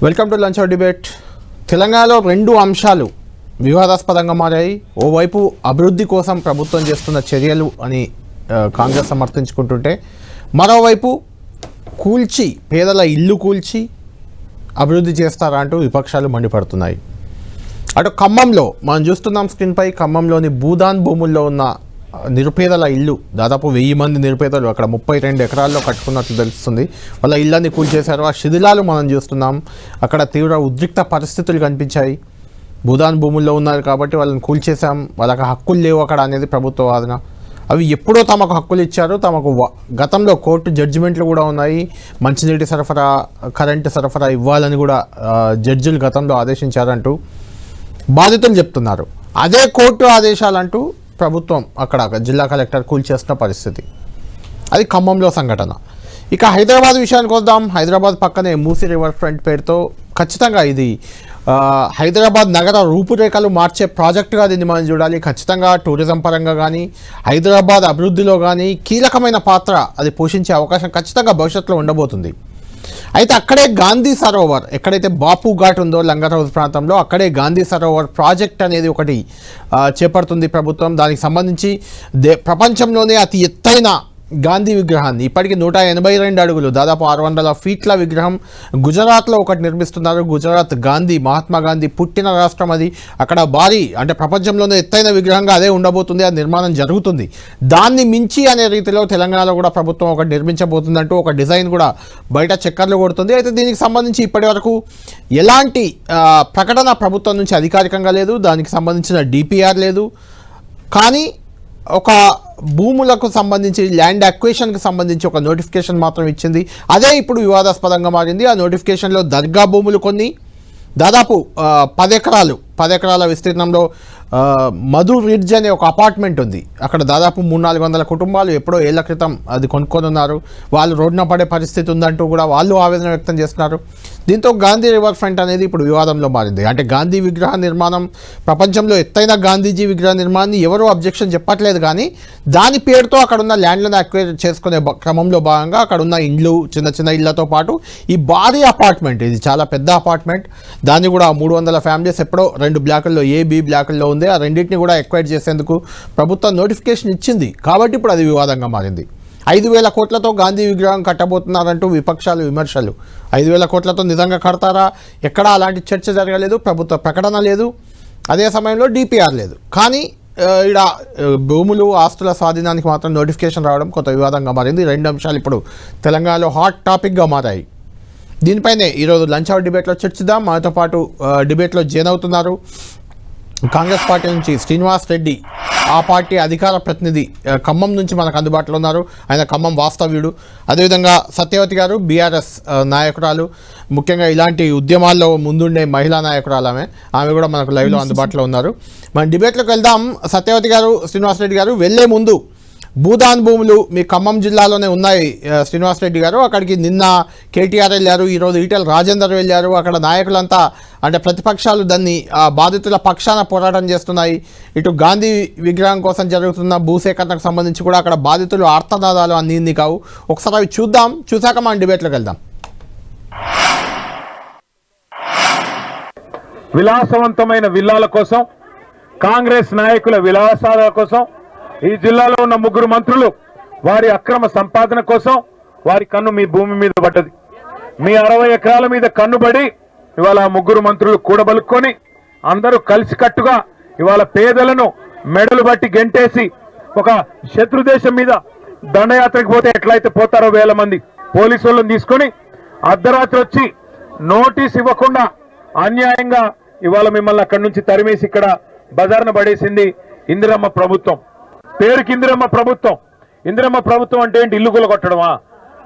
Welcome to lunch hour debate. తెలంగాణలో రెండు అంశాలు వివాదాస్పదంగా మారాయి. ఓవైపు అభివృద్ధి కోసం ప్రభుత్వం చేస్తున్న చర్యలు అని కాంగ్రెస్ సమర్థించుకుంటుంటే, మరోవైపు పేదల ఇల్లు కూల్చి అభివృద్ధి చేస్తారా అంటూ విపక్షాలు మండిపడుతున్నాయి. అటు ఖమ్మంలో మనం చూస్తున్నాం స్క్రీన్పై, ఖమ్మంలోని భూదాన్ భూముల్లో ఉన్న నిరుపేదల ఇల్లు, దాదాపు 1000 మంది నిరుపేదలు అక్కడ 32 ఎకరాల్లో కట్టుకున్నట్లు తెలుస్తుంది. వాళ్ళ ఇళ్ళని కూల్చేశారు. ఆ శిథిలాలు మనం చూస్తున్నాం. అక్కడ తీవ్ర ఉద్రిక్త పరిస్థితులు కనిపించాయి. భూదాన్ భూముల్లో ఉన్నారు కాబట్టి వాళ్ళని కూల్చేశాం, వాళ్ళకి హక్కులు లేవు అక్కడ అనేది ప్రభుత్వ వాదన. అవి ఎప్పుడో తమకు హక్కులు ఇచ్చారు, తమకు గతంలో కోర్టు జడ్జిమెంట్లు కూడా ఉన్నాయి. మంచినీటి సరఫరా, కరెంటు సరఫరా ఇవ్వాలని కూడా జడ్జిలు గతంలో ఆదేశించారంటూ బాధితులు చెప్తున్నారు. అదే కోర్టు ఆదేశాలంటూ ప్రభుత్వం అక్కడ జిల్లా కలెక్టర్ కూల్చేస్తున్న పరిస్థితి. అది ఖమ్మంలో సంఘటన. ఇక హైదరాబాద్ విషయానికి వద్దాం. హైదరాబాద్ పక్కనే మూసీ రివర్ ఫ్రంట్ పేరుతో ఖచ్చితంగా ఇది హైదరాబాద్ నగర రూపురేఖలు మార్చే ప్రాజెక్టుగా దీన్ని మనం చూడాలి. ఖచ్చితంగా టూరిజం పరంగా కానీ, హైదరాబాద్ అభివృద్ధిలో కానీ కీలకమైన పాత్ర అది పోషించే అవకాశం ఖచ్చితంగా భవిష్యత్తులో ఉండబోతుంది. అయితే అక్కడే గాంధీ సరోవర్, ఎక్కడైతే బాపు ఘాట్ ఉందో లంగర్ హౌస్ ప్రాంతంలో, అక్కడే గాంధీ సరోవర్ ప్రాజెక్ట్ అనేది ఒకటి చేపడుతుంది ప్రభుత్వం. దానికి సంబంధించి ప్రపంచంలోనే అతి ఎత్తైన గాంధీ విగ్రహాన్ని, ఇప్పటికీ 182 అడుగులు, దాదాపు 600 ఫీట్ల విగ్రహం గుజరాత్లో ఒకటి నిర్మిస్తున్నారు. గుజరాత్ గాంధీ, మహాత్మా గాంధీ పుట్టిన రాష్ట్రం అది. అక్కడ భారీ, అంటే ప్రపంచంలోనే ఎత్తైన విగ్రహంగా అదే ఉండబోతుంది. ఆ నిర్మాణం జరుగుతుంది. దాన్ని మించి అనే రీతిలో తెలంగాణలో కూడా ప్రభుత్వం ఒకటి నిర్మించబోతుందంటూ ఒక డిజైన్ కూడా బయట చక్కర్లు కొడుతుంది. అయితే దీనికి సంబంధించి ఇప్పటి వరకు ఎలాంటి ప్రకటన ప్రభుత్వం నుంచి అధికారికంగా లేదు. దానికి సంబంధించిన డిపిఆర్ లేదు. కానీ ఒక భూములకు సంబంధించి, ల్యాండ్ అక్విజిషన్కి సంబంధించి ఒక నోటిఫికేషన్ మాత్రం ఇచ్చింది. అదే ఇప్పుడు వివాదాస్పదంగా మారింది. ఆ నోటిఫికేషన్లో దర్గా భూములు కొన్ని, దాదాపు 10 ఎకరాల విస్తీర్ణంలో మధు రిడ్జ్ అనే ఒక అపార్ట్మెంట్ ఉంది. అక్కడ దాదాపు 300-400 కుటుంబాలు ఎప్పుడో ఏళ్ల క్రితం అది కొనుక్కొని ఉన్నారు. వాళ్ళు రోడ్డున పడే పరిస్థితి ఉందంటూ కూడా వాళ్ళు ఆవేదన వ్యక్తం చేస్తున్నారు. దీంతో గాంధీ రివర్ ఫ్రంట్ అనేది ఇప్పుడు వివాదంలో మారింది. అంటే గాంధీ విగ్రహ నిర్మాణం, ప్రపంచంలో ఎత్తైన గాంధీజీ విగ్రహ నిర్మాణాన్ని ఎవరూ అబ్జెక్షన్ చెప్పట్లేదు. కానీ దాని పేరుతో అక్కడ ఉన్న ల్యాండ్లను అక్వైర్ చేసుకునే క్రమంలో భాగంగా అక్కడ ఉన్న ఇండ్లు, చిన్న చిన్న ఇళ్లతో పాటు ఈ భారీ అపార్ట్మెంట్, ఇది చాలా పెద్ద అపార్ట్మెంట్, దాన్ని కూడా 300 ఫ్యామిలీస్ ఎప్పుడో 2 బ్లాకుల్లో, ఏబి బ్లాకుల్లో ఉంది. ఆ రెండింటిని కూడా ఎక్వైర్ చేసేందుకు ప్రభుత్వం నోటిఫికేషన్ ఇచ్చింది. కాబట్టి ఇప్పుడు అది వివాదంగా మారింది. 5,000 కోట్లతో గాంధీ విగ్రహం కట్టబోతున్నారంటూ విపక్షాలు విమర్శలు. 5,000 కోట్లతో నిజంగా కడతారా? ఎక్కడా అలాంటి చర్చ జరగలేదు, ప్రభుత్వ ప్రకటన లేదు, అదే సమయంలో డిపిఆర్ లేదు. కానీ ఇక్కడ భూములు, ఆస్తుల స్వాధీనానికి మాత్రం నోటిఫికేషన్ రావడం కొంత వివాదంగా మారింది. 2 అంశాలు ఇప్పుడు తెలంగాణలో హాట్ టాపిక్గా మారాయి. దీనిపైనే ఈరోజు లంచ్ అవర్ డిబేట్లో చర్చిద్దాం. మనతో పాటు డిబేట్లో జాయిన్ అవుతున్నారు కాంగ్రెస్ పార్టీ నుంచి శ్రీనివాస్ రెడ్డి, ఆ పార్టీ అధికార ప్రతినిధి, ఖమ్మం నుంచి మనకు అందుబాటులో ఉన్నారు. ఆయన ఖమ్మం వాస్తవ్యుడు. అదేవిధంగా సత్యవతి గారు, బీఆర్ఎస్ నాయకురాలు, ముఖ్యంగా ఇలాంటి ఉద్యమాల్లో ముందుండే మహిళా నాయకురాలు ఆమె కూడా మనకు లైవ్లో అందుబాటులో ఉన్నారు. మన డిబేట్లోకి వెళ్దాం. సత్యవతి గారు, శ్రీనివాస్ రెడ్డి గారు, వెళ్లే ముందు భూదాన్ భూములు మీ ఖమ్మం జిల్లాలోనే ఉన్నాయి శ్రీనివాస్ రెడ్డి గారు. అక్కడికి నిన్న కేటీఆర్ వెళ్ళారు, ఈరోజు ఈటెల రాజేందర్ వెళ్ళారు. అక్కడ నాయకులంతా, అంటే ప్రతిపక్షాలు దాన్ని బాధితుల పక్షాన పోరాటం చేస్తున్నాయి. ఇటు గాంధీ విగ్రహం కోసం జరుగుతున్న భూసేకరణకు సంబంధించి కూడా అక్కడ బాధితులు ఆర్తనాదాలు అన్ని కావు. ఒకసారి అవి చూద్దాం, చూశాక మనం డిబేట్లోకి వెళ్దాం. విలాసవంతమైన విల్లాల కోసం, కాంగ్రెస్ నాయకుల విలాసాల కోసం ఈ జిల్లాలో ఉన్న 3 మంత్రులు వారి అక్రమ సంపాదన కోసం వారి కన్ను మీ భూమి మీద పడ్డది. మీ 60 ఎకరాల మీద కన్నుబడి ఇవాళ 3 మంత్రులు కూడబలుక్కొని అందరూ కలిసికట్టుగా ఇవాళ పేదలను మెడలు బట్టి గెంటేసి ఒక శత్రు దేశం మీద దండయాత్రకు పోతే ఎట్లయితే పోతారో 1000 మంది పోలీసు వాళ్ళని తీసుకొని అర్ధరాత్రి వచ్చి నోటీస్ ఇవ్వకుండా అన్యాయంగా ఇవాళ మిమ్మల్ని అక్కడి నుంచి తరిమేసి ఇక్కడ బజార్న పడేసింది ఇందిరమ్మ ప్రభుత్వం. పేరుకి ఇందిరమ్మ ప్రభుత్వం. ఇందిరమ్మ ప్రభుత్వం అంటే ఏంటి? ఇల్లు కూలగొట్టడమా?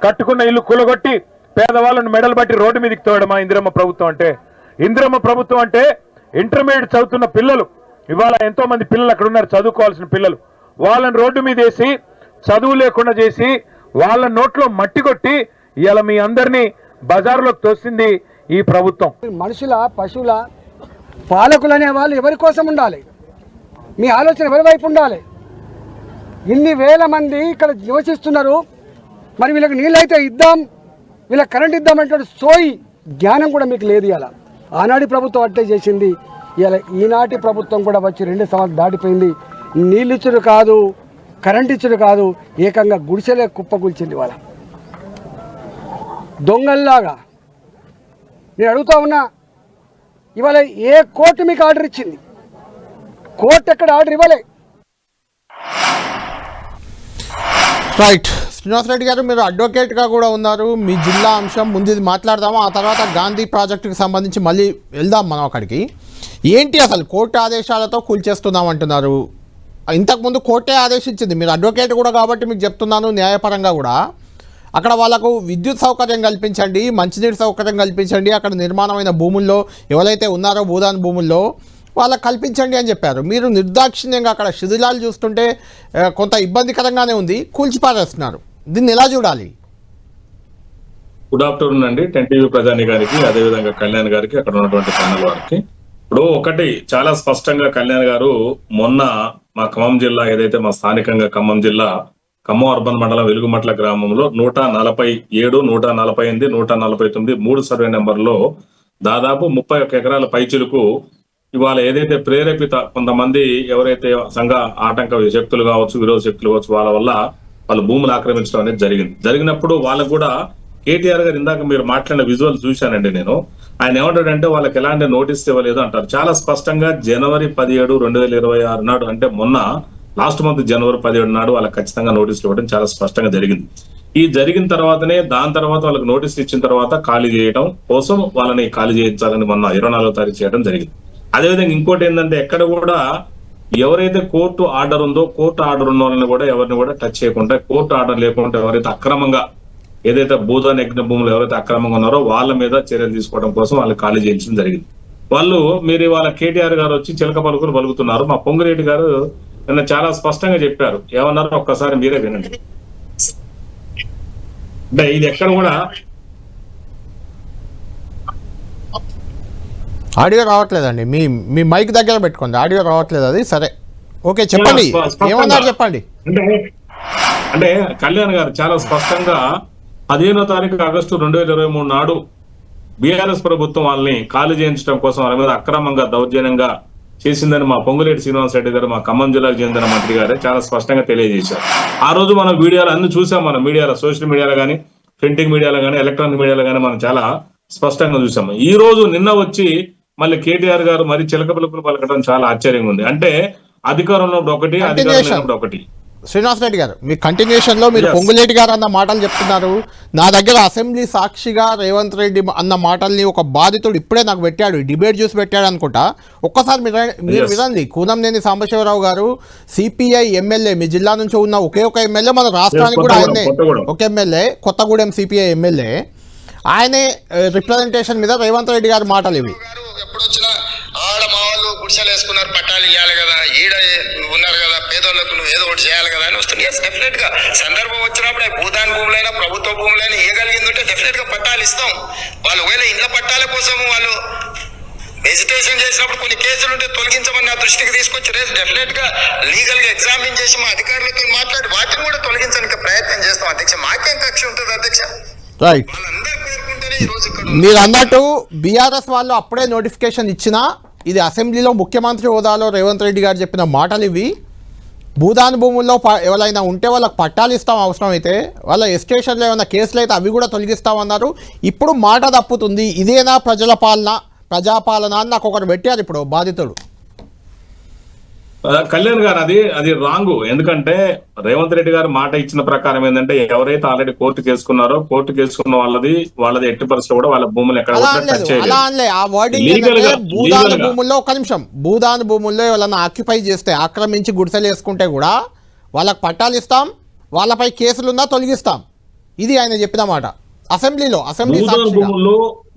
కట్టుకున్న ఇల్లు కూలగొట్టి పేదవాళ్ళను మెడలు బట్టి రోడ్డు మీదకి తోయడమా ఇందిరమ్మ ప్రభుత్వం అంటే? ఇందిరమ్మ ప్రభుత్వం అంటే ఇంటర్మీడియట్ చదువుతున్న పిల్లలు, ఇవాళ ఎంతో మంది పిల్లలు అక్కడ ఉన్నారు, చదువుకోవాల్సిన పిల్లలు, వాళ్ళని రోడ్డు మీద వేసి చదువు లేకుండా చేసి వాళ్ళ నోట్లో మట్టి కొట్టి ఇవాళ మీ అందరినీ బజారులోకి తోసింది ఈ ప్రభుత్వం. మనుషుల, పశువుల పాలకులు అనే వాళ్ళు ఎవరి కోసం ఉండాలి? మీ ఆలోచన ఎవరి వైపు ఉండాలి? ఇన్ని వేల మంది ఇక్కడ నివసిస్తున్నారు. మరి వీళ్ళకి నీళ్ళైతే ఇద్దాం, వీళ్ళకి కరెంట్ ఇద్దామంటే సోయి జ్ఞానం కూడా మీకు లేదు. ఇలా ఆనాటి ప్రభుత్వం అట్టే చేసింది, ఇలా ఈనాటి ప్రభుత్వం కూడా వచ్చి 2 సంవత్సరాలు దాటిపోయింది. నీళ్ళు ఇచ్చుడు కాదు, కరెంట్ ఇచ్చుడు కాదు, ఏకంగా గుడిసెలే కుప్పకూల్చింది. వాళ్ళ దొంగల్లాగా నేను అడుగుతా ఉన్నా, ఇవాళ ఏ కోర్టు మీకు ఆర్డర్ ఇచ్చింది? కోర్టు ఎక్కడ ఆర్డర్ ఇవ్వలే. రైట్, శ్రీనివాసరెడ్డి గారు మీరు అడ్వకేట్గా కూడా ఉన్నారు. మీ జిల్లా అంశం ముందు ఇది మాట్లాడదాము, ఆ తర్వాత గాంధీ ప్రాజెక్టుకి సంబంధించి మళ్ళీ వెళ్దాం మనం అక్కడికి. ఏంటి అసలు కోర్టు ఆదేశాలతో కూల్చేస్తున్నాం అంటున్నారు? ఇంతకుముందు కోర్టే ఆదేశించింది. మీరు అడ్వకేట్ కూడా కాబట్టి మీకు చెప్తున్నాను, న్యాయపరంగా కూడా అక్కడ వాళ్ళకు విద్యుత్ సౌకర్యం కల్పించండి, మంచినీటి సౌకర్యం కల్పించండి, అక్కడ నిర్మాణమైన భూముల్లో ఎవరైతే ఉన్నారో భూదాన్ భూముల్లో వాళ్ళకి కల్పించండి అని చెప్పారు. మీరు నిర్దాక్షిణ్యంగా అక్కడ శిథిలాలు చూస్తుంటే కొంత ఇబ్బందికరంగానే ఉంది, కూల్చిపారేస్తున్నారు. దీన్ని ఎలా చూడాలి? గుడ్ ఆఫ్టర్నూన్ అండి, 10 టీవీ ప్రధాని గారికి, అదేవిధంగా కళ్యాణ్ గారికి, అక్కడ ఉన్నటువంటి ఛానల్ వారికి. ఇప్పుడు ఒకటి చాలా స్పష్టంగా కళ్యాణ్ గారు మొన్న మా ఖమ్మం జిల్లా ఏదైతే మా స్థానికంగా ఖమ్మం జిల్లా ఖమ్మం అర్బన్ మండలం వెలుగుమట్ల గ్రామంలో 147, 148, 149 3 సర్వే నెంబర్లో దాదాపు 31 ఎకరాల పైచిలుకు ఇవాళ ఏదైతే ప్రేరేపిత కొంతమంది ఎవరైతే సంఘ ఆటంక శక్తులు కావచ్చు, విరోధ శక్తులు కావచ్చు, వాళ్ళ వల్ల వాళ్ళు భూములు ఆక్రమించడం అనేది జరిగినప్పుడు వాళ్ళకు కూడా కేటీఆర్ గారు ఇందాక మీరు మాట్లాడిన విజువల్ చూశానండి నేను. ఆయన ఏమంటాడంటే వాళ్ళకి ఎలాంటి నోటీస్ ఇవ్వలేదు అంటారు. చాలా స్పష్టంగా జనవరి 17, 2026 నాడు, అంటే మొన్న లాస్ట్ మంత్ జనవరి 17 నాడు వాళ్ళకి ఖచ్చితంగా నోటీసులు ఇవ్వడం చాలా స్పష్టంగా జరిగింది. ఈ జరిగిన తర్వాతనే దాని తర్వాత వాళ్ళకి నోటీసులు ఇచ్చిన తర్వాత ఖాళీ చేయడం కోసం వాళ్ళని ఖాళీ చేయించాలని మొన్న 24వ తారీఖు చేయడం జరిగింది. అదేవిధంగా ఇంకోటి ఏంటంటే ఎక్కడ కూడా ఎవరైతే కోర్టు ఆర్డర్ ఉందో, కోర్టు ఆర్డర్ ఉన్న వాళ్ళని కూడా ఎవరిని కూడా టచ్ చేయకుండా, కోర్టు ఆర్డర్ లేకుండా ఎవరైతే అక్రమంగా ఏదైతే భూదాన్ యజ్ఞ భూములు ఎవరైతే అక్రమంగా ఉన్నారో వాళ్ళ మీద చర్యలు తీసుకోవడం కోసం వాళ్ళు ఖాళీ చేయించడం జరిగింది. వాళ్ళు మీరు వాళ్ళ కేటీఆర్ గారు వచ్చి చిలక పలుకులు పలుకుతున్నారు. మా పొంగిరెడ్డి గారు నిన్న చాలా స్పష్టంగా చెప్పారు. ఏమన్నారో ఒక్కసారి మీరే వినండి. అంటే ఇది ఎక్కడ కూడా ఆడియో రావట్లేదండి, మీ మైక్ దగ్గర పెట్టుకోండి, ఆడియో రావట్లేదు. అది సరే, ఓకే చెప్పండి, ఏమన్నారు చెప్పండి. అంటే కళ్యాణ్ గారు చాలా స్పష్టంగా 15వ తారీఖు ఆగస్టు 2023 నాడు బీఆర్ఎస్ ప్రభుత్వం వాళ్ళని ఖాళీ చేయించడం కోసం వాళ్ళ మీద అక్రమంగా దౌర్జన్యంగా చేసిందని మా పొంగులేటి శ్రీనివాసరెడ్డి గారు, మా ఖమ్మం జిల్లాకు చెందిన మంత్రి గారే చాలా స్పష్టంగా తెలియజేశారు. ఆ రోజు మనం వీడియోలు అన్ని చూసాం, మన మీడియాలో, సోషల్ మీడియాలో కానీ, ప్రింటింగ్ మీడియాలో కానీ, ఎలక్ట్రానిక్ మీడియాలో కానీ మనం చాలా స్పష్టంగా చూసాము. ఈ రోజు నిన్న వచ్చి మళ్ళీ కేటీఆర్ గారు మరి చిలక పలుకులు పలకడం చాలా ఆశ్చర్యంగా ఉంది. అంటే అధికారంలో ఒకటి, అధికారంలో ఒకటి. శ్రీనివాసరెడ్డి గారు, మీ కంటిన్యూషన్లో మీరు పొంగులేటి గారు అన్న మాటలు చెప్తున్నారు. నా దగ్గర అసెంబ్లీ సాక్షిగా రేవంత్ రెడ్డి అన్న మాటల్ని ఒక బాధితుడు ఇప్పుడే నాకు పెట్టాడు, డిబేట్ చూసి పెట్టాడు అనుకుంటా. ఒక్కసారి మీరు వినండి. కూనంనేని సాంబశివరావు గారు సిపిఐ ఎమ్మెల్యే, మీ జిల్లా నుంచి ఉన్న ఒకే ఒక ఎమ్మెల్యే, మన రాష్ట్రానికి కూడా ఆయనే ఒక ఎమ్మెల్యే, కొత్తగూడెం సిపిఐ ఎమ్మెల్యే. ఆయనే రిప్రజెంటేషన్ మీద రేవంత్ రెడ్డి గారి మాటలు ఇవి. ఎప్పుడొచ్చినా ఆడ మా వాళ్ళు గుడిసెలు వేసుకున్నారు, పట్టాలు ఇవ్వాలి కదా, ఈడ ఉన్నారు కదా, పేదోళ్ళకు నువ్వు ఏదో ఒకటి చేయాలి కదా అని వస్తుంది. డెఫినెట్ గా సందర్భం వచ్చినప్పుడు భూదాన్ భూములైనా ప్రభుత్వ భూములైనా ఇవ్వగలిగిందంటే డెఫినెట్ గా పట్టాలు ఇస్తాం. వాళ్ళు ఒకవేళ ఇండ్ల పట్టాల కోసం వాళ్ళు వెజిటేషన్ చేసినప్పుడు కొన్ని కేసులు ఉంటే తొలగించమని నా దృష్టికి తీసుకొచ్చి డెఫినెట్ గా లీగల్ గా ఎగ్జామిన్ చేసి మా అధికారులతో మాట్లాడి వాటిని కూడా తొలగించడానికి ప్రయత్నం చేస్తాం అధ్యక్ష. మాకేం కక్ష ఉంటుంది అధ్యక్ష? రైట్, మీరు అన్నట్టు బీఆర్ఎస్ వాళ్ళు అప్పుడే నోటిఫికేషన్ ఇచ్చినా ఇది అసెంబ్లీలో ముఖ్యమంత్రి హోదాలో రేవంత్ రెడ్డి గారు చెప్పిన మాటలు ఇవి. భూదాన్ భూముల్లో ఎవరైనా ఉంటే వాళ్ళకి పట్టాలు ఇస్తాం, అవసరం అయితే వాళ్ళ ఎస్టేషన్లో ఏమైనా కేసులు అయితే అవి కూడా తొలగిస్తామన్నారు. ఇప్పుడు మాట తప్పుతుంది. ఇదేనా ప్రజాపాలన అని నాకు ఒకరు పెట్టారు ఇప్పుడు బాధితుడు. కళ్యాణ్ గారు అది రాంగ్. ఎందుకంటే రేవంత్ రెడ్డి గారు మాట ఇచ్చిన ప్రకారం ఏంటంటే ఎవరైతే ఆల్రెడీ కోర్టు కేసుకున్నారో కోర్టు కేసుకున్న వాళ్ళది ఎట్టి పరిస్థితి కూడా వాళ్ళ భూములు ఎక్కడ భూముల్లో ఒక నిమిషం, భూదాన్ భూముల్లో ఎవరైనా ఆక్యుపై చేస్తే, ఆక్రమించి గుడిసెలు వేసుకుంటే కూడా వాళ్ళకి పట్టాలు ఇస్తాం, వాళ్ళపై కేసులున్నా తొలగిస్తాం. ఇది ఆయన చెప్పిన మాట అసెంబ్లీలో.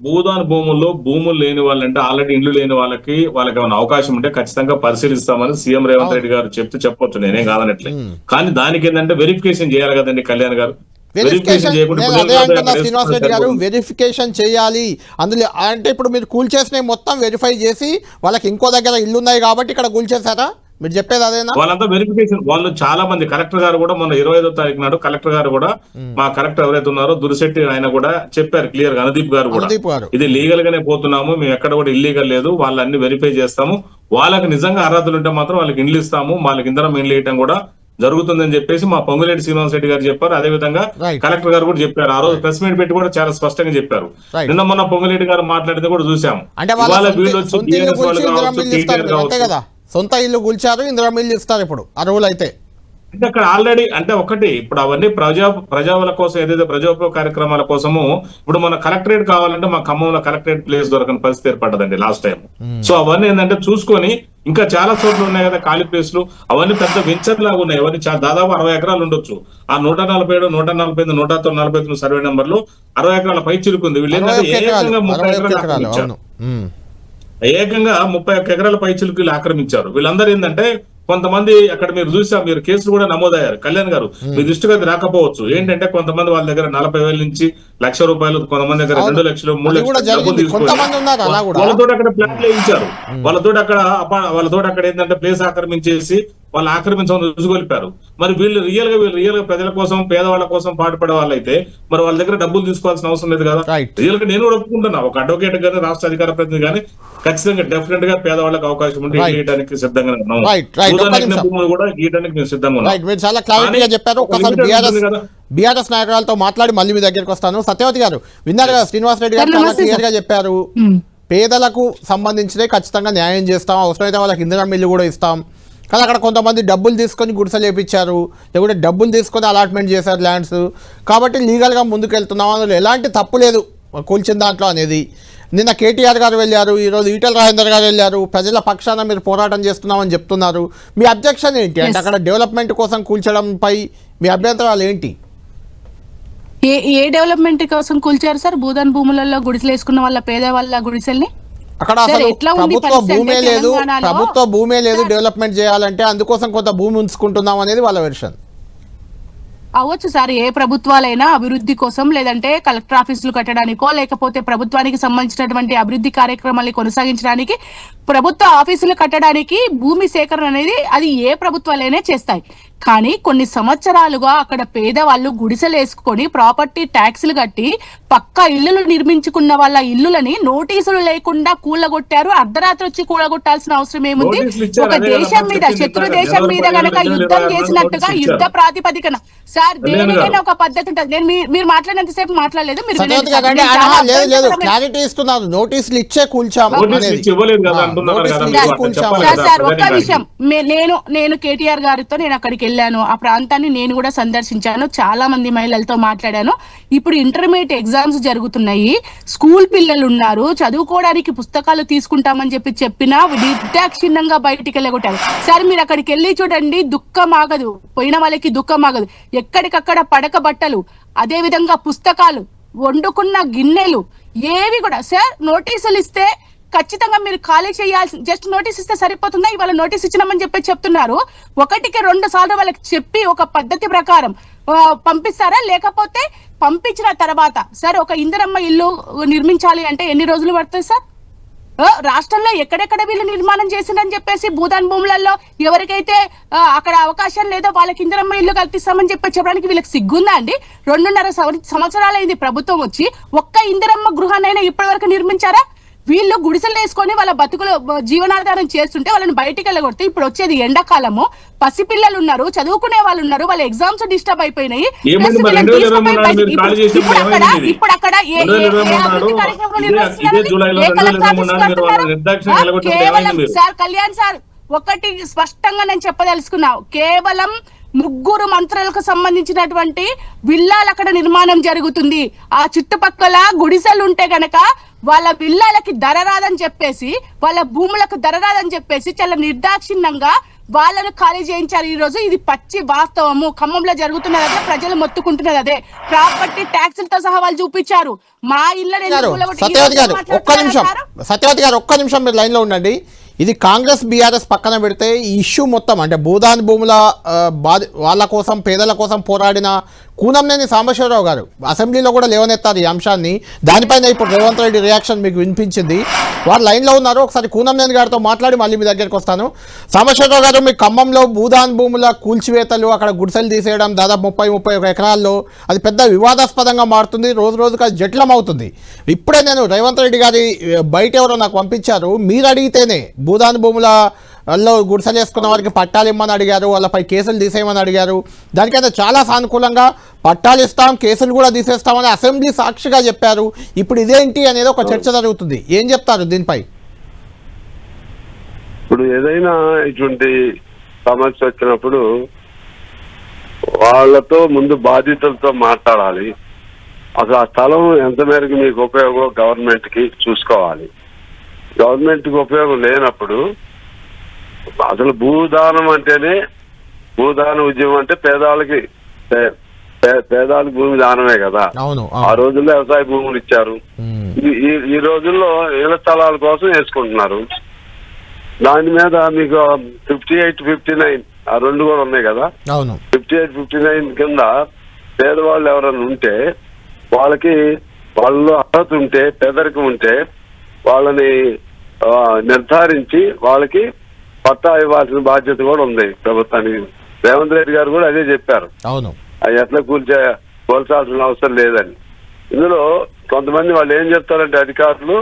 భూదాన్ భూముల్లో భూములు లేని వాళ్ళంటే ఆల్రెడీ ఇండ్లు లేని వాళ్ళకి ఏమైనా అవకాశం ఉంటే ఖచ్చితంగా పరిశీలిస్తామని సీఎం రేవంత్ రెడ్డి గారు చెప్పొచ్చు, నేనేం కాదనట్లే. కానీ దానికి ఏంటంటే వెరిఫికేషన్ చేయాలి కదండి కళ్యాణ్ గారు. శ్రీనివాసరెడ్డి గారు వెరిఫికేషన్ చేయాలి. అందులో అంటే ఇప్పుడు మీరు కూల్చేసినవి మొత్తం వెరిఫై చేసి వాళ్ళకి ఇంకో దగ్గర ఇల్లు ఉన్నాయి కాబట్టి ఇక్కడ కూల్చేశారా? మీరు చెప్పేది అదేనా? వాళ్ళంతా వెరిఫికేషన్, వాళ్ళు చాలా మంది, కలెక్టర్ గారు కూడా మొన్న 25వ తారీఖు నాడు కలెక్టర్ గారు కూడా, మా కలెక్టర్ ఎవరైతే ఉన్నారో దురిశెట్టి ఆయన కూడా చెప్పారు క్లియర్ గా, అనుదీప్ గారు కూడా, ఇది లీగల్ గానే పోతున్నాము, మేము ఎక్కడ కూడా ఇల్లీగల్ లేదు, వాళ్ళన్ని వెరిఫై చేస్తాము, వాళ్ళకి నిజంగా అర్హతలు ఉంటే మాత్రం వాళ్ళకి ఇండ్లు ఇస్తాము, వాళ్ళకి ఇందరం ఇండ్లు ఇవ్వడం కూడా జరుగుతుందని చెప్పేసి మా పొంగులేటి శ్రీనివాస్ రెడ్డి గారు చెప్పారు. అదే విధంగా కలెక్టర్ గారు కూడా చెప్పారు. ఆ రోజు ప్రెస్ మీట్ పెట్టి కూడా చాలా స్పష్టంగా చెప్పారు. నిన్న మొన్న పొంగులేటి గారు మాట్లాడితే కూడా చూసాము. సొంత ఇల్లు కూల్చారు, ఇందిరా మిల్లు ఇస్తారు ఇప్పుడు అరువులు అయితే. అంటే అక్కడ ఆల్రెడీ అంటే ఒకటి, ఇప్పుడు అవన్నీ ప్రజల కోసం ఏదైతే ప్రజోపయోగ కార్యక్రమాల కోసము, ఇప్పుడు మన కలెక్టరేట్ కావాలంటే మా ఖమ్మంలో కలెక్టరేట్ ప్లేస్ దొరకని పరిస్థితి ఏర్పడ్డదండి లాస్ట్ టైం. సో అవన్నీ ఏంటంటే చూసుకొని, ఇంకా చాలా చోట్ల ఉన్నాయి కదా ఖాళీ ప్లేస్లు, అవన్నీ పెద్ద వెంచర్ లాగా ఉన్నాయి, అవన్నీ దాదాపు 60 ఎకరాలు ఉండొచ్చు. ఆ 147, 145, 149 సర్వే నెంబర్లు 60 ఎకరాల పై చిరుకుంది. వీళ్ళు ఏంటంటే ఏకంగా 30 ఎకరాలు ఏకంగా 31 ఎకరాల పై చిలుకులు ఆక్రమించారు. వీళ్ళందరూ ఏంటంటే కొంతమంది అక్కడ మీరు చూసా, మీరు కేసులు కూడా నమోదయ్యారు. కళ్యాణ్ గారు మీ దృష్టికి అది రాకపోవచ్చు. ఏంటంటే కొంతమంది వాళ్ళ దగ్గర 40,000 నుంచి ₹1,00,000, కొంతమంది దగ్గర 2 లక్షలు 3 లక్షలు డబ్బులు తీసుకొని వాళ్ళతో అక్కడ ప్లాట్లు వేయించారు. వాళ్ళతో అక్కడ ఏంటంటే ప్లేస్ ఆక్రమించేసి వాళ్ళు ఆక్రమించమని రుజుగొలిపారు. మరి వీళ్ళు రియల్ గా ప్రజల కోసం, పేదవాళ్ళ కోసం పాటుపడే వాళ్ళైతే మరి వాళ్ళ దగ్గర డబ్బులు తీసుకోవాల్సిన అవసరం లేదు కదా. రియల్ గా నేను కూడా ఒప్పుకుంటున్నా, ఒక అడ్వకేట్ గానీ రాష్ట్ర అధికార ప్రతినిధి కానీ ఖచ్చితంగా డెఫినెట్ గా పేదవాళ్ళకి అవకాశం ఉంటే గీయడానికి సిద్ధంగా ఉన్నాం, కూడా గీయడానికి మేము సిద్ధంగా ఉన్నాం. చాలా క్లారిటీగా చెప్పారు. ఒకసారి బీఆర్ఎస్ నాయకులతో మాట్లాడి మళ్ళీ మీ దగ్గరికి వస్తాను. సత్యవతి గారు విన్నారు కదా, శ్రీనివాస్ రెడ్డి గారు చాలా క్లియర్ గా చెప్పారు, పేదలకు సంబంధించినవి ఖచ్చితంగా న్యాయం చేస్తాం, అవసరమైతే వాళ్ళకి ఇందిరా మిల్లు కూడా ఇస్తాం. కానీ అక్కడ కొంతమంది డబ్బులు తీసుకొని గుడిసెలు వేయించారు, లేకుంటే డబ్బులు తీసుకొని అలాట్మెంట్ చేశారు ల్యాండ్స్, కాబట్టి లీగల్గా ముందుకెళ్తున్నాం, అందులో ఎలాంటి తప్పు లేదు కూల్చిన దాంట్లో అనేది. నిన్న కేటీఆర్ గారు వెళ్ళారు, ఈరోజు ఈటెల రాజేందర్ గారు వెళ్ళారు, ప్రజల పక్షాన మీరు పోరాటం చేస్తున్నామని చెప్తున్నారు. మీ అబ్జెక్షన్ ఏంటి? అంటే అక్కడ డెవలప్మెంట్ కోసం కూల్చడంపై మీ అభ్యంతరాలు ఏంటి? ఏ డెవలప్మెంట్ కోసం కూల్చారు సార్? భూదాన్ భూములలో గుడిసెలు వేసుకున్న వాళ్ళ పేద వాళ్ళ గుడిసెల్ని అక్కడ అసలు ప్రభుత్వ భూమే లేదు డెవలప్మెంట్ చేయాలంటే, అందుకోసం కొంత భూమి ఉంచుకుంటున్నాం అనేది వాళ్ళ వెర్షన్. అవ్వచ్చు సార్, ఏ ప్రభుత్వాలైనా అభివృద్ధి కోసం, లేదంటే కలెక్టర్ ఆఫీసులు కట్టడానికో, లేకపోతే ప్రభుత్వానికి సంబంధించినటువంటి అభివృద్ధి కార్యక్రమాన్ని కొనసాగించడానికి, ప్రభుత్వ ఆఫీసులు కట్టడానికి భూమి సేకరణ అనేది అది ఏ ప్రభుత్వాలైనా చేస్తాయి. కానీ కొన్ని సంవత్సరాలుగా అక్కడ పేదవాళ్ళు గుడిసెలు వేసుకొని ప్రాపర్టీ ట్యాక్స్లు కట్టి పక్కా ఇళ్లు నిర్మించుకున్న వాళ్ళ ఇల్లులని నోటీసులు లేకుండా కూలగొట్టారు. అర్ధరాత్రి వచ్చి కూలగొట్టాల్సిన అవసరం ఏముంది? ఒక దేశం మీద, శత్రు దేశం మీద గనక యుద్ధం చేసినట్టుగా యుద్ధ ప్రాతిపదికన సార్ దేనికైనా ఒక పద్ధతి ఉంటుంది. నేను మీరు మాట్లాడినంతసేపు మాట్లాడలేదు, మీరు సార్ ఒక్క విషయం, నేను కేటీఆర్ గారితో నేను అక్కడికి వెళ్ళాను, ఆ ప్రాంతాన్ని నేను కూడా సందర్శించాను, చాలా మంది మహిళలతో మాట్లాడాను. ఇప్పుడు ఇంటర్మీడియట్ ఎగ్జామ్స్ జరుగుతున్నాయి, స్కూల్ పిల్లలు ఉన్నారు, చదువుకోవడానికి పుస్తకాలు తీసుకుంటామని చెప్పినా నిర్దాక్షిణ్యంగా బయటికి వెళ్ళగొట్టారు. సార్ మీరు అక్కడికి వెళ్ళి చూడండి, దుఃఖం ఆగదు, పోయిన వాళ్ళకి దుఃఖం ఆగదు. ఎక్కడికక్కడ పడక బట్టలు, అదే విధంగా పుస్తకాలు, వండుకున్న గిన్నెలు ఏవి కూడా. సార్ నోటీసులు ఇస్తే ఖచ్చితంగా మీరు ఖాళీ చేయాల్సి, జస్ట్ నోటీస్ ఇస్తే సరిపోతుందా? ఇవాళ నోటీస్ ఇచ్చినామని చెప్తున్నారు, 1కి 2 సార్లు వాళ్ళకి చెప్పి ఒక పద్ధతి ప్రకారం పంపిస్తారా? లేకపోతే పంపించిన తర్వాత సార్ ఒక ఇందిరమ్మ ఇల్లు నిర్మించాలి అంటే ఎన్ని రోజులు పడుతుంది సార్? రాష్ట్రంలో ఎక్కడెక్కడ వీళ్ళు నిర్మాణం చేసిందని చెప్పేసి భూదాన్ భూములలో ఎవరికైతే అక్కడ అవకాశం లేదో వాళ్ళకి ఇందిరమ్మ ఇల్లు కల్పిస్తామని చెప్పడానికి వీళ్ళకి సిగ్గుందా అండి? 2.5 సంవత్సరాలైంది ప్రభుత్వం వచ్చి, ఒక్క ఇందిరమ్మ గృహాన్నైనా ఇప్పటి వరకు నిర్మించారా? వీళ్ళు గుడిసెలు వేసుకొని వాళ్ళ బతుకులు జీవనాధారం చేస్తుంటే వాళ్ళని బయటికి వెళ్ళగొడితే, ఇప్పుడు వచ్చేది ఎండాకాలము, పసిపిల్లలు ఉన్నారు, చదువుకునే వాళ్ళు ఉన్నారు, వాళ్ళ ఎగ్జామ్స్ డిస్టర్బ్ అయిపోయినాయి. ఇప్పుడు అక్కడ సార్ కళ్యాణ్ సార్ ఒకటి స్పష్టంగా నేను చెప్పదలుచుకున్నా, కేవలం 3 మంత్రులకు సంబంధించినటువంటి విల్లాలు అక్కడ నిర్మాణం జరుగుతుంది. ఆ చుట్టుపక్కల గుడిసెలు ఉంటే గనక వాళ్ళ విల్లాలకి ధర రాదని చెప్పేసి, వాళ్ళ భూములకు ధర రాదని చెప్పేసి చాలా నిర్దాక్షిణ్యంగా వాళ్ళను ఖాళీ చేయించారు. ఈ రోజు ఇది పచ్చి వాస్తవము. ఖమ్మంలో జరుగుతున్నది అదే, ప్రజలు మొత్తుకుంటున్నది అదే. ప్రాపర్టీ ట్యాక్సులతో సహా వాళ్ళు చూపించారు. మా ఇళ్ళని సత్యవతి గారు ఒక్క నిమిషం మీరు లైన్ లో ఉండండి. ఇది కాంగ్రెస్ బీఆర్ఎస్ పక్కన పెడితే ఈ ఇష్యూ మొత్తం, అంటే భూదాన్ భూముల వాళ్ళ కోసం, పేదల కోసం పోరాడిన కూనంనేని సాంబశివరావు గారు అసెంబ్లీలో కూడా లేవనెత్తారు ఈ అంశాన్ని. దానిపైన ఇప్పుడు రేవంత్ రెడ్డి రియాక్షన్ మీకు వినిపించింది. వారు లైన్లో ఉన్నారు. ఒకసారి కూనంనేని గారితో మాట్లాడి మళ్ళీ మీ దగ్గరికి వస్తాను. సాంబశివరావు గారు, మీ ఖమ్మంలో భూదాన్ భూముల కూల్చివేతలు, అక్కడ గుడిసెలు తీసేయడం దాదాపు 30-31 ఎకరాల్లో అది పెద్ద వివాదాస్పదంగా మారుతుంది. రోజు రోజుకు అది జటిలం అవుతుంది. ఇప్పుడే నేను రేవంత్ రెడ్డి గారి బయట ఎవరో నాకు పంపించారు. మీరు అడిగితేనే భూదాన్ భూములలో గుడిసెలు వేసుకున్న వారికి పట్టాలు ఇమ్మని అడిగారు, వాళ్ళపై కేసులు తీసేయమని అడిగారు. దానికైతే చాలా సానుకూలంగా పట్టాలు ఇస్తాం, కేసులు కూడా తీసేస్తామని అసెంబ్లీ సాక్షిగా చెప్పారు. ఇప్పుడు ఇదేంటి అనేది ఒక చర్చ జరుగుతుంది. ఏం చెప్తారు దీనిపై? ఇప్పుడు ఏదైనా ఇటువంటి సమస్య వచ్చినప్పుడు వాళ్ళతో ముందు బాధితులతో మాట్లాడాలి. అసలు ఆ స్థలం ఎంత మేరకు మీకు ఉపయోగం గవర్నమెంట్ కి చూసుకోవాలి. గవర్నమెంట్ కి ఉపయోగం లేనప్పుడు అసలు భూదానం అంటేనే, భూదాన ఉద్యమం అంటే పేదవాళ్ళకి భూమి దానమే కదా. ఆ రోజుల్లో వ్యవసాయ భూములు ఇచ్చారు. ఈ రోజుల్లో ఇళ్ల స్థలాల కోసం వేసుకుంటున్నారు. దాని మీద మీకు 58, 59 ఆ రెండు కూడా ఉన్నాయి కదా. 58, 59 కింద పేదవాళ్ళు ఎవరైనా ఉంటే వాళ్ళకి వాళ్ళు అర్హత ఉంటే, పేదరికం ఉంటే వాళ్ళని నిర్ధారించి వాళ్ళకి పట్టా ఇవ్వాల్సిన బాధ్యత కూడా ఉంది ప్రభుత్వానికి. రేవంత్ రెడ్డి గారు కూడా అదే చెప్పారు. అది ఎట్లా కూల్చాల్సిన అవసరం లేదని. ఇందులో కొంతమంది వాళ్ళు ఏం చెప్తారంటే అధికారులు,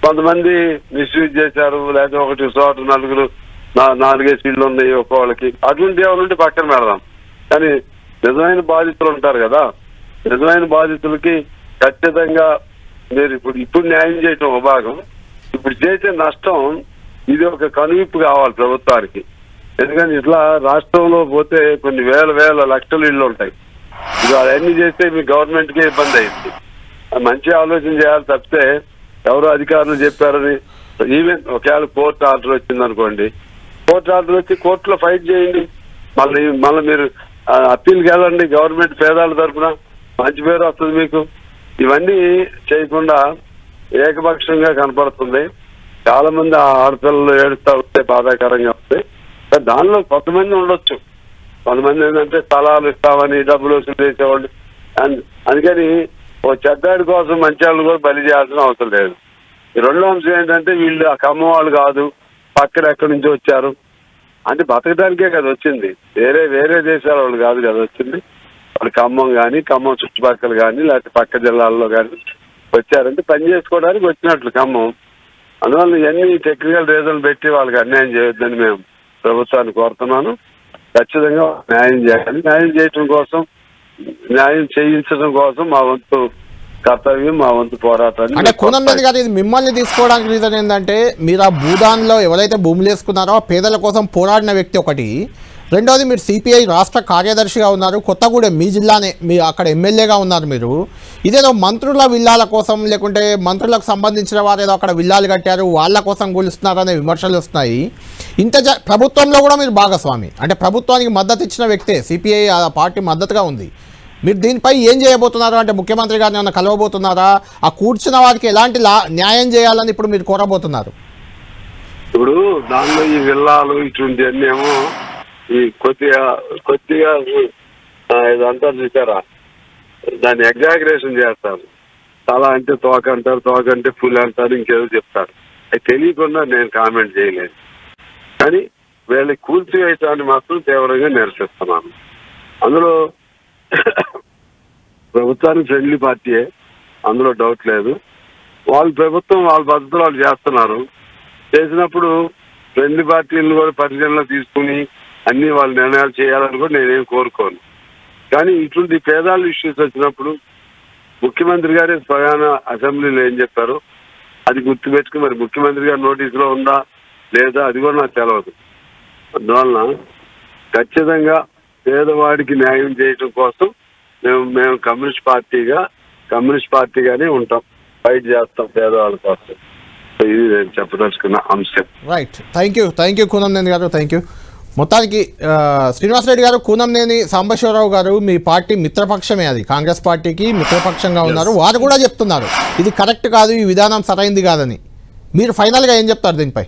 కొంతమంది మిస్యూజ్ చేశారు, లేకపోతే ఒకటి చోట నలుగురు 4 సీట్లు ఉన్నాయి ఒక్కోళ్ళకి, అటువంటి ఏమైనా పక్కన పెడదాం. కానీ నిజమైన బాధితులు ఉంటారు కదా, నిజమైన బాధితులకి ఖచ్చితంగా మీరు ఇప్పుడు న్యాయం చేయటం ఒక భాగం. ఇప్పుడు చేసే నష్టం ఇది ఒక కనువిప్పు కావాలి ప్రభుత్వానికి. ఎందుకంటే ఇట్లా రాష్ట్రంలో పోతే కొన్ని వేల లక్షల ఇళ్ళు ఉంటాయి. ఇది అవన్నీ చేస్తే మీ గవర్నమెంట్ కే ఇబ్బంది అయింది. మంచి ఆలోచన చేయాలి తప్పితే ఎవరో అధికారులు చెప్పారని. ఈవెన్ ఒకవేళ కోర్టు ఆర్డర్ వచ్చింది అనుకోండి, కోర్టు ఆర్డర్ వచ్చి కోర్టులో ఫైట్ చేయండి. మళ్ళీ మీరు అప్పీల్కి వెళ్ళండి గవర్నమెంట్ పేదాల తరఫున, మంచి పేరు వస్తుంది మీకు. ఇవన్నీ చేయకుండా ఏకపక్షంగా కనపడుతుంది. చాలా మంది ఆడపిల్లలు ఏడుస్తా ఉంటే బాధాకరంగా ఉంటాయి. దానిలో కొంతమంది ఉండొచ్చు, కొంతమంది ఏంటంటే స్థలాలు ఇస్తామని డబ్బులు వసూలు చేసేవాళ్ళు. అందుకని ఓ చెడ్డాడి కోసం మంచి వాళ్ళు కూడా బలి చేయాల్సిన అవసరం లేదు. ఈ రెండో అంశం ఏంటంటే వీళ్ళు ఆ ఖమ్మం వాళ్ళు కాదు, పక్కన ఎక్కడి నుంచి వచ్చారు అంటే బతకడానికే కదా వచ్చింది, వేరే దేశాల వాళ్ళు కాదు కదా వచ్చింది. వాళ్ళు ఖమ్మం కానీ, ఖమ్మం చుట్టుపక్కల కానీ, లేకపోతే పక్క జిల్లాల్లో కానీ వచ్చారంటే పని చేసుకోవడానికి వచ్చినట్లు ఖమ్మం. అందువల్ల ఇవన్నీ టెక్నికల్ రీజన్ పెట్టి వాళ్ళకి అన్యాయం చేయొద్దని మేము ప్రభుత్వాన్ని కోరుతున్నాను. ఖచ్చితంగా న్యాయం చేయాలి. న్యాయం చేయటం కోసం, న్యాయం చేయించడం కోసం మా వంతు కర్తవ్యం, మా వంతు పోరాటాన్ని. అంటే కూనంనేని గారు, ఇది మిమ్మల్ని తీసుకోవడానికి రీజన్ ఏంటంటే మీరు ఆ భూదాన్లో ఎవరైతే భూములు వేసుకున్నారో ఆ పేదల కోసం పోరాడిన వ్యక్తి ఒకటి. రెండోది మీరు సిపిఐ రాష్ట్ర కార్యదర్శిగా ఉన్నారు, కొత్తగూడెం మీ జిల్లానే, మీ అక్కడ ఎమ్మెల్యేగా ఉన్నారు మీరు. ఇదేదో మంత్రుల విల్లాల కోసం, లేకుంటే మంత్రులకు సంబంధించిన వారు ఏదో అక్కడ విల్లాలు కట్టారు వాళ్ళ కోసం కూలుస్తున్నారనే విమర్శలు వస్తున్నాయి. ప్రభుత్వంలో కూడా మీరు భాగస్వామి, అంటే ప్రభుత్వానికి మద్దతు ఇచ్చిన వ్యక్తే, సిపిఐ ఆ పార్టీ మద్దతుగా ఉంది. మీరు దీనిపై ఏం చేయబోతున్నారు? అంటే ముఖ్యమంత్రి గారిని ఏమైనా కలవబోతున్నారా? ఆ కూర్చున్న వారికి ఎలాంటి న్యాయం చేయాలని ఇప్పుడు మీరు కోరబోతున్నారు? ఇప్పుడు దానిలో ఈ విల్లాలు ఇటువంటి అన్నీ ఏమో ఈ కొద్దిగా ఇదంతా చూసారా, దాన్ని ఎగ్జాగరేషన్ చేస్తారు. తల అంటే తోక అంటారు, తోక అంటే ఫుల్ అంటారు, ఇంకేదో చెప్తారు. అది తెలియకుండా నేను కామెంట్ చేయలేదు. కానీ వీళ్ళకి కూల్చివేయటాన్ని మాత్రం తీవ్రంగా నిరసిస్తున్నాను. అందులో ప్రభుత్వానికి ఫ్రెండ్లీ పార్టీయే, అందులో డౌట్ లేదు. వాళ్ళు ప్రభుత్వం వాళ్ళ పద్ధతులు వాళ్ళు చేస్తున్నారు. చేసినప్పుడు ఫ్రెండ్లీ పార్టీలను కూడా పరిగణలో తీసుకుని అన్ని వాళ్ళు నిర్ణయాలు చేయాలని కూడా నేనేం కోరుకోను. కానీ ఇటువంటి పేదాల ఇష్యూస్ వచ్చినప్పుడు ముఖ్యమంత్రి గారే స్వయాన అసెంబ్లీలో ఏం చెప్పారు అది గుర్తుపెట్టుకుని, మరి ముఖ్యమంత్రి గారి నోటీసులో ఉందా లేదా అది కూడా నాకు తెలియదు. అందువలన ఖచ్చితంగా పేదవాడికి న్యాయం చేయడం కోసం మేము కమ్యూనిస్ట్ పార్టీగానే ఉంటాం, ఫైట్ చేస్తాం పేదవాళ్ళ కోసం. ఇది నేను చెప్పదలుచుకున్న అంశం. రైట్, థ్యాంక్ యూ కూనంనేని గారు, థ్యాంక్ యూ. మొత్తానికి శ్రీనివాసరెడ్డి గారు, కూనంనేని సాంబశివరావు గారు మీ పార్టీ మిత్రపక్షమే, అది కాంగ్రెస్ పార్టీకి మిత్రపక్షంగా ఉన్నారు. వారు కూడా చెప్తున్నారు ఇది కరెక్ట్ కాదు, ఈ విధానం సరైంది కాదని. మీరు ఫైనల్గా ఏం చెప్తారు దీనిపై?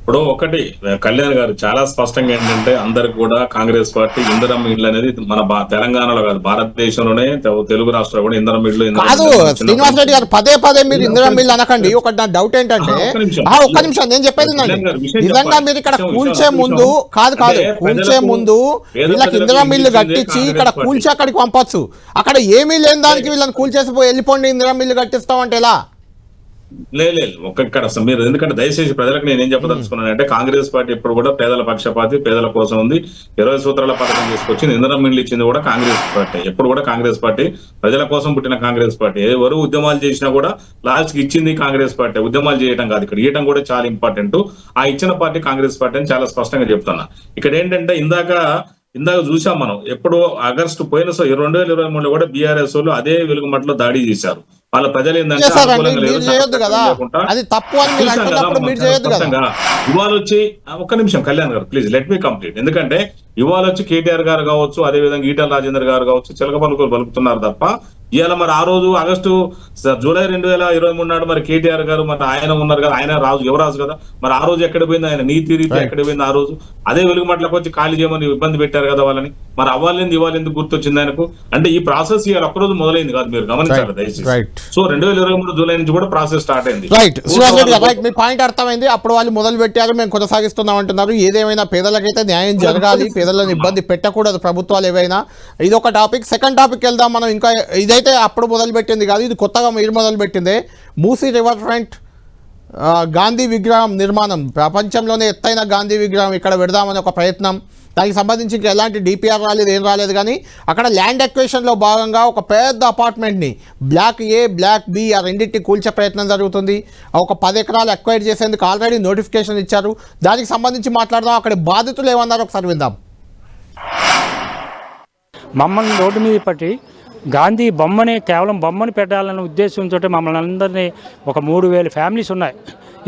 ఇప్పుడు ఒకటి కళ్యాణ్ గారు చాలా స్పష్టంగా ఏంటంటే అందరికి కూడా కాంగ్రెస్ పార్టీ ఇందిరమ్మ ఇల్లు అనేది మన తెలంగాణలో కాదు భారతదేశంలోనే తెలుగు రాష్ట్రాలు కూడా ఇందిరమ్మ ఇల్లు కాదు శ్రీనివాస్ రెడ్డి గారు పదే పదే మీరు ఇందిరమ్మ ఇల్లు అనకండి. ఒక నా డౌట్ ఏంటంటే ఒక్క నిమిషం నేను చెప్పేది నిజంగా మీరు ఇక్కడ కూల్చే ముందు కూల్చే ముందు వీళ్ళకి ఇందిరమ్మ ఇల్లు కట్టించి ఇక్కడ కూల్చి అక్కడికి పంపొచ్చు. అక్కడ ఏమీ లేని దానికి వీళ్ళని కూల్చేసి వెళ్ళిపోండి ఇందిరమ్మ ఇల్లు కట్టిస్తామంటే ఎలా? లేదు ఇక్కడ మీరు ఎందుకంటే దయచేసి ప్రజలకు నేను ఏం చెప్పదలుచుకున్నానంటే కాంగ్రెస్ పార్టీ ఎప్పుడు కూడా పేదల పక్షపాతి, పేదల కోసం ఉంది. 20 సూత్రాల పథకం తీసుకొచ్చి ఇందిరమ్మ ఇల్లు ఇచ్చింది కూడా కాంగ్రెస్ పార్టీ. ఎప్పుడు కూడా కాంగ్రెస్ పార్టీ ప్రజల కోసం పుట్టిన కాంగ్రెస్ పార్టీ. ఎవరు ఉద్యమాలు చేసినా కూడా లాస్ట్ కి ఇచ్చింది కాంగ్రెస్ పార్టీ, ఉద్యమాలు చేయడం కాదు. ఇక్కడ ఇవ్వడం కూడా చాలా ఇంపార్టెంట్. ఆ ఇచ్చిన పార్టీ కాంగ్రెస్ పార్టీ అని చాలా స్పష్టంగా చెప్తున్నా. ఇక్కడ ఏంటంటే ఇందాక చూసాం మనం, ఎప్పుడు ఆగస్టు పోయిన 2023లో కూడా బీఆర్ఎస్ వాళ్ళు అదే వెలుగుమట్లో దాడి చేశారు. వాళ్ళ ప్రజలు ఏంటంటే ఇవాళ వచ్చి ఒక్క నిమిషం కళ్యాణ్ గారు ప్లీజ్ లెట్ మీ కంప్లీట్. ఎందుకంటే ఇవాళ వచ్చి కేటీఆర్ గారు కావచ్చు, అదే విధంగా ఈటల రాజేందర్ గారు కావచ్చు చిలక పలుకులు పలుకుతున్నారు తప్ప ఇవాళ మరి ఆ రోజు ఆగస్టు జూలై 2023 నాడు మరి కేటీఆర్ గారు మరి ఆయన ఉన్నారు కదా, ఆయన రాజు యువరాజు కదా, మరి ఆ రోజు ఎక్కడ పోయింది ఆయన నీతి రీతి ఎక్కడ పోయింది? ఆ రోజు అదే వెలుగుమట్లకు వచ్చి ఖాళీ చేయమని ఇబ్బంది పెట్టారు కదా వాళ్ళని. మరి ఇవాళ ఎందుకు గుర్తొచ్చింది ఆయనకు? అంటే ఈ ప్రాసెస్ ఇవాళ ఒక్కరోజు మొదలైంది కాదు, మీరు గమనించాలి దయచేసి. సో 2023 జూలై నుంచి కూడా ప్రాసెస్ స్టార్ట్ అయింది. మీ పాయింట్ అర్థమైంది. అప్పుడు వాళ్ళు మొదలు పెట్టారు, మేము కొనసాగిస్తున్నాం అంటున్నారు. ఏదేమైనా పేదలకైతే న్యాయం జరగాలి, పేదలను ఇబ్బంది పెట్టకూడదు ప్రభుత్వాలు ఏవైనా. ఇది ఒక టాపిక్. సెకండ్ టాపిక్ వెళ్దాం మనం. ఇంకా ఇదైతే అప్పుడు మొదలు పెట్టింది కాదు, ఇది కొత్తగా మీరు మొదలు పెట్టిందే. మూసీ రివర్ ఫ్రంట్ గాంధీ విగ్రహం నిర్మాణం, ప్రపంచంలోనే ఎత్తైన గాంధీ విగ్రహం ఇక్కడ పెడదామని ఒక ప్రయత్నం. దానికి సంబంధించి ఇంకా ఎలాంటి డిపిఆర్ రాలేదు, ఏం రాలేదు. కానీ అక్కడ ల్యాండ్ ఎక్వేషన్లో భాగంగా ఒక పెద్ద అపార్ట్మెంట్ని బ్లాక్ ఏ బ్లాక్ బి ఆ రెండింటిని కూల్చే ప్రయత్నం జరుగుతుంది. ఒక 10 ఎకరాలు అక్వైర్ చేసేందుకు ఆల్రెడీ నోటిఫికేషన్ ఇచ్చారు. దానికి సంబంధించి మాట్లాడదాం. అక్కడ బాధితులు ఏమన్నారు ఒకసారి విందాం. మమ్మల్ని రోడ్డు మీద పట్టి గాంధీ కేవలం బొమ్మని పెట్టాలనే ఉద్దేశంతో మమ్మల్ని అందరినీ ఒక 3000 ఫ్యామిలీస్ ఉన్నాయి.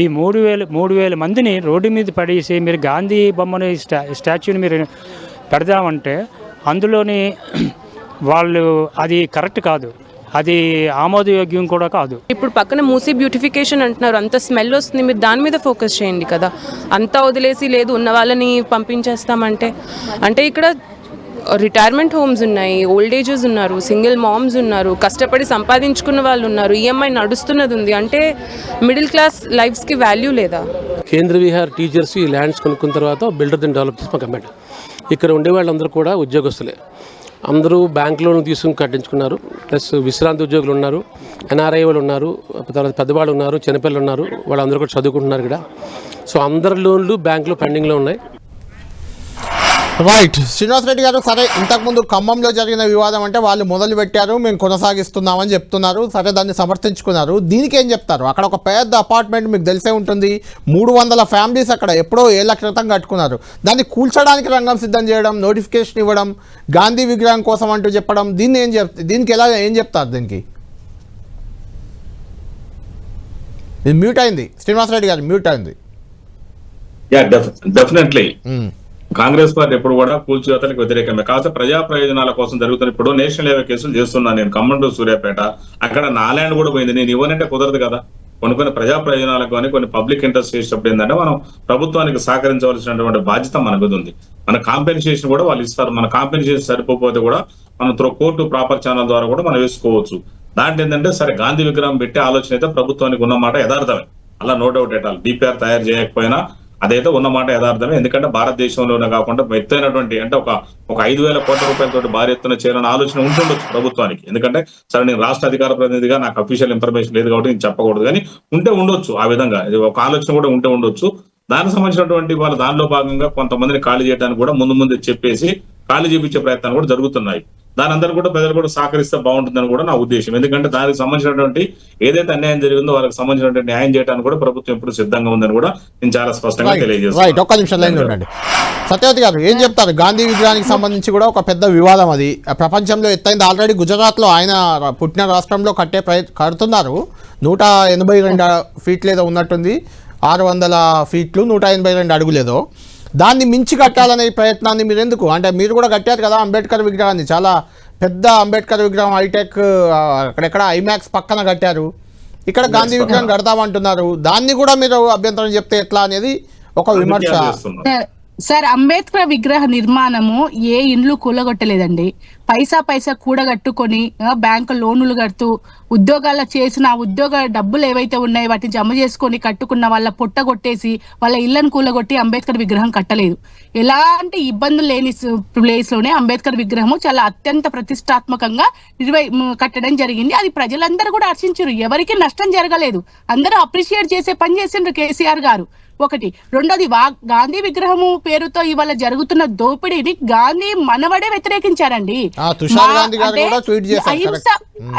ఈ 3000 మందిని రోడ్డు మీద పడేసి మీరు గాంధీ బొమ్మని స్టాచ్యూని మీరు పెడదామంటే అందులోని వాళ్ళు అది కరెక్ట్ కాదు, అది ఆమోదయోగ్యం కూడా కాదు. ఇప్పుడు పక్కన మూసీ బ్యూటిఫికేషన్ అంటున్నారు, అంత స్మెల్ వస్తుంది, మీరు దాని మీద ఫోకస్ చేయండి కదా. అంతా వదిలేసి లేదు ఉన్న వాళ్ళని పంపించేస్తామంటే అంటే ఇక్కడ రిటైర్మెంట్ హోమ్స్ ఉన్నాయి, ఓల్డ్ ఏజెస్ ఉన్నారు, సింగిల్ మామ్స్ ఉన్నారు, కష్టపడి సంపాదించుకున్న వాళ్ళు ఉన్నారు, ఈఎంఐ నడుస్తున్నది ఉంది. అంటే మిడిల్ క్లాస్ లైఫ్స్కి వాల్యూ లేదా? కేంద్ర విహార్ టీచర్స్ ఈ ల్యాండ్స్ కొనుక్కున్న తర్వాత బిల్డర్ దీన్ని డెవలప్ చేసి కమెంట్. ఇక్కడ ఉండే వాళ్ళందరూ కూడా ఉద్యోగస్తులే, అందరూ బ్యాంక్ లోన్లు తీసుకుని కట్టించుకున్నారు. ప్లస్ విశ్రాంతి ఉద్యోగులు ఉన్నారు, ఎన్ఆర్ఐ వాళ్ళు ఉన్నారు, తర్వాత పెద్దవాళ్ళు ఉన్నారు, చిన్నపిల్లలు ఉన్నారు, వాళ్ళందరూ కూడా చదువుకుంటున్నారు ఇక్కడ. సో అందరి లోన్లు బ్యాంకులో పెండింగ్లో ఉన్నాయి. రైట్ శ్రీనివాస్ రెడ్డి గారు, సరే ఇంతకుముందు ఖమ్మంలో జరిగిన వివాదం అంటే వాళ్ళు మొదలు పెట్టారు, మేము కొనసాగిస్తున్నామని చెప్తున్నారు, సరే దాన్ని సమర్థించుకున్నారు. దీనికి ఏం చెప్తారు? అక్కడ ఒక పెద్ద అపార్ట్మెంట్ మీకు తెలిసే ఉంటుంది, 300 ఫ్యామిలీస్ అక్కడ ఎప్పుడో ఏళ్ల క్రితం కట్టుకున్నారు. దాన్ని కూల్చడానికి రంగం సిద్ధం చేయడం, నోటిఫికేషన్ ఇవ్వడం, గాంధీ విగ్రహం కోసం అంటూ చెప్పడం, దీనికి ఏం చెప్తారు? దీనికి ఇది మ్యూట్ అయింది, శ్రీనివాస్ రెడ్డి గారు మ్యూట్ అయింది. డెఫినెట్లీ కాంగ్రెస్ పార్టీ ఎప్పుడు కూడా కూల్చివేతలకు వ్యతిరేకమే. కాకపోతే ప్రజా ప్రయోజనాల కోసం జరుగుతున్న ఇప్పుడు నేషనల్ హైవే కేసులు చేస్తున్నాను నేను. ఖమ్మం టు సూర్యాపేట అక్కడ నా ల్యాండ్ కూడా పోయింది, నేను ఇవ్వనంటే కుదరదు కదా. కొన్ని ప్రజా ప్రయోజనాలకు కానీ కొన్ని పబ్లిక్ ఇంట్రెస్ట్ చేసేటప్పుడు ఏంటంటే మనం ప్రభుత్వానికి సహకరించవలసినటువంటి బాధ్యత మనకు ఉంది. మన కాంపెన్సేషన్ కూడా వాళ్ళు ఇస్తారు. మన కాంపెన్సేషన్ సరిపోతే కూడా మనం కోర్టు ప్రాపర్ ఛానల్ ద్వారా కూడా మనం వేసుకోవచ్చు. దాంట్లో ఏంటంటే సరే గాంధీ విగ్రహం పెట్టే ఆలోచన అయితే ప్రభుత్వానికి ఉన్నమాట యథార్థమే, అలా నో డౌట్ ఎటాలి. డిపిఆర్ తయారు చేయకపోయినా అదైతే ఉన్నమాట యథార్థమే. ఎందుకంటే భారతదేశంలోనే కాకుండా ఎత్తైనటువంటి అంటే ఒక 5,000 కోట్ల రూపాయలతో భారీ ఎత్తున చేయాలని ఆలోచన ఉంటుండొచ్చు ప్రభుత్వానికి. ఎందుకంటే సరే నేను రాష్ట్ర అధికార ప్రతినిధిగా నాకు అఫీషియల్ ఇన్ఫర్మేషన్ లేదు కాబట్టి నేను చెప్పకూడదు, కానీ ఉంటే ఉండొచ్చు. ఆ విధంగా ఒక ఆలోచన కూడా ఉంటే ఉండొచ్చు. దానికి సంబంధించినటువంటి వాళ్ళు దానిలో భాగంగా కొంతమందిని ఖాళీ చేయడానికి కూడా ముందు చెప్పేసి ఖాళీ చేయించే ప్రయత్నాలు కూడా జరుగుతున్నాయి. దాని అందరూ కూడా ప్రజలు కూడా సహకరిస్తే బాగుంటుందని కూడా నా ఉద్దేశం. ఎందుకంటే దానికి సంబంధించినటువంటి ఏదైతే అన్యాయం జరిగిందో వాళ్ళకి సంబంధించినటువంటి న్యాయం చేయడానికి కూడా ప్రభుత్వం ఎప్పుడు సిద్ధంగా ఉందని కూడా నేను చాలా స్పష్టంగా తెలియజేస్తాను. ఒక్క నిమిషం లైన్లో ఉండండి. సత్యవతి గారు ఏం చెప్తారు? గాంధీ విగ్రహానికి సంబంధించి కూడా ఒక పెద్ద వివాదం, అది ప్రపంచంలో ఎత్తైంది. ఆల్రెడీ గుజరాత్లో ఆయన పుట్టిన రాష్ట్రంలో కడుతున్నారు. 182 ఫీట్లు ఏదో ఉన్నట్టుంది, 600 ఫీట్లు 182 అడుగులేదో. దాన్ని మించి కట్టాలనే ప్రయత్నాన్ని మీరు ఎందుకు, అంటే మీరు కూడా కట్టారు కదా అంబేద్కర్ విగ్రహాన్ని, చాలా పెద్ద అంబేద్కర్ విగ్రహం, హైటెక్, అక్కడెక్కడ ఐమాక్స్ పక్కన కట్టారు. ఇక్కడ గాంధీ విగ్రహం కడతామంటున్నారు, దాన్ని కూడా మీరు అభ్యంతరం చెప్తే ఎట్లా అనేది ఒక విమర్శ. సార్ అంబేద్కర్ విగ్రహ నిర్మాణము ఏ ఇండ్లు కూలగొట్టలేదండి. పైసా కూడగట్టుకొని బ్యాంకు లోన్లు కడుతూ ఉద్యోగాల్లో చేసిన ఉద్యోగ డబ్బులు ఏవైతే ఉన్నాయో వాటిని జమ చేసుకొని కట్టుకున్న వాళ్ళ పొట్ట కొట్టేసి వాళ్ళ ఇళ్లను కూలగొట్టి అంబేద్కర్ విగ్రహం కట్టలేదు. ఎలాంటి ఇబ్బందులు లేని ప్లేస్ లోనే అంబేద్కర్ విగ్రహము చాలా అత్యంత ప్రతిష్టాత్మకంగా కట్టడం జరిగింది. అది ప్రజలందరూ కూడా హర్షించారు. ఎవరికి నష్టం జరగలేదు. అందరూ అప్రిషియేట్ చేసే పని చేసిండ్రు కేసీఆర్ గారు. ఒకటి. రెండోది గాంధీ విగ్రహము పేరుతో ఇవాళ జరుగుతున్న దోపిడీని గాంధీ మనవడే వ్యతిరేకించారండి.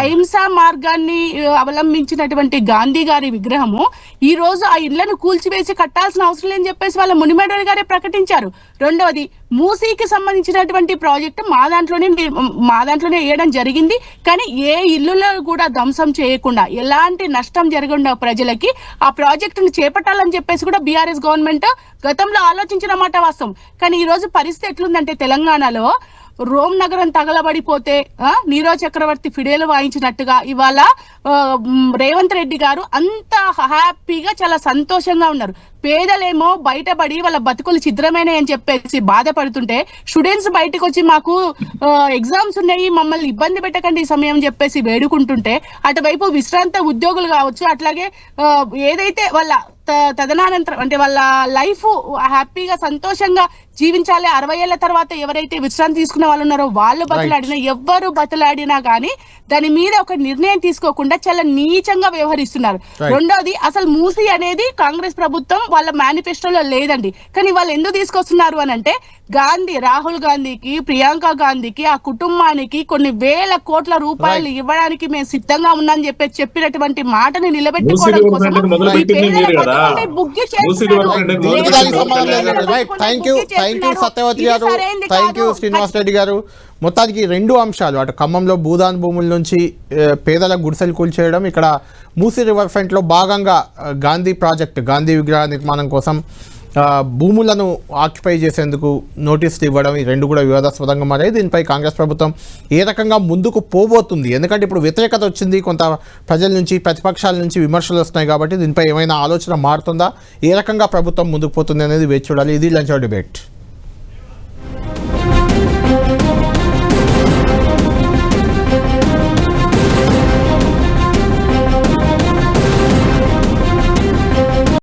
అహింసా మార్గాన్ని అవలంబించినటువంటి గాంధీ గారి విగ్రహము ఈ రోజు ఆ ఇళ్లను కూల్చివేసి కట్టాల్సిన అవసరం లేని చెప్పేసి వాళ్ళ మునిమేడ గారే ప్రకటించారు. రెండవది మూసీకి సంబంధించినటువంటి ప్రాజెక్టు మా దాంట్లోనే వేయడం జరిగింది. కానీ ఏ ఇల్లులో కూడా ధ్వంసం చేయకుండా ఎలాంటి నష్టం జరగకుండా ప్రజలకి ఆ ప్రాజెక్టును చేపట్టాలని చెప్పేసి కూడా బీఆర్ఎస్ గవర్నమెంట్ గతంలో ఆలోచించిన మాట వాస్తవం. కానీ ఈ రోజు పరిస్థితి ఎట్లుందంటే తెలంగాణలో రోమ్ నగరం తగలబడిపోతే నీరవ్ చక్రవర్తి ఫిడేలు వాయించినట్టుగా ఇవాళ రేవంత్ రెడ్డి గారు అంత హ్యాపీగా చాలా సంతోషంగా ఉన్నారు. పేదలేమో బయటపడి వాళ్ళ బతుకులు ఛిద్రమైనవి అని చెప్పేసి బాధపడుతుంటే స్టూడెంట్స్ బయటకు వచ్చి మాకు ఎగ్జామ్స్ ఉన్నాయి, మమ్మల్ని ఇబ్బంది పెట్టకండి ఈ సమయం చెప్పేసి వేడుకుంటుంటే అటువైపు విశ్రాంత ఉద్యోగులు కావచ్చు, అట్లాగే ఏదైతే వాళ్ళ తదనానంతరం అంటే వాళ్ళ లైఫ్ హ్యాపీగా సంతోషంగా జీవించాలి 60 ఏళ్ల తర్వాత ఎవరైతే విశ్రాంతి తీసుకునే వాళ్ళు ఉన్నారో వాళ్ళు బతలాడినా ఎవ్వరు బతలాడినా కానీ దాని మీద ఒక నిర్ణయం తీసుకోకుండా చాలా నీచంగా వ్యవహరిస్తున్నారు. రెండోది అసలు మూసీ అనేది కాంగ్రెస్ ప్రభుత్వం వాళ్ళ మేనిఫెస్టోలో లేదండి. కానీ వాళ్ళు ఎందుకు తీసుకొస్తున్నారు అని అంటే రాహుల్ గాంధీకి, ప్రియాంక గాంధీకి, ఆ కుటుంబానికి కొన్ని వేల కోట్ల రూపాయలు ఇవ్వడానికి మేము సిద్ధంగా ఉన్నామని చెప్పినటువంటి మాటని నిలబెట్టుకోవడం కోసం సత్యవతి గారు, థ్యాంక్ యూ శ్రీనివాస్ రెడ్డి గారు. మొత్తానికి 2 అంశాలు, అటు ఖమ్మంలో భూదాన్ భూముల నుంచి పేదల గుడిసెలు కూల్చేయడం, ఇక్కడ మూసీ రివర్ ఫ్రంట్లో భాగంగా గాంధీ ప్రాజెక్ట్, గాంధీ విగ్రహ నిర్మాణం కోసం భూములను ఆక్యుపై చేసేందుకు నోటీసులు ఇవ్వడం, ఈ 2 కూడా వివాదాస్పదంగా మారాయి. దీనిపై కాంగ్రెస్ ప్రభుత్వం ఏ రకంగా ముందుకు పోబోతుంది? ఎందుకంటే ఇప్పుడు వ్యతిరేకత వచ్చింది, కొంత ప్రజల నుంచి, ప్రతిపక్షాల నుంచి విమర్శలు వస్తున్నాయి కాబట్టి దీనిపై ఏమైనా ఆలోచన మారుతుందా, ఏ రకంగా ప్రభుత్వం ముందుకు పోతుంది అనేది వేచి చూడాలి. ఇది లంచ్ అవర్ డిబేట్.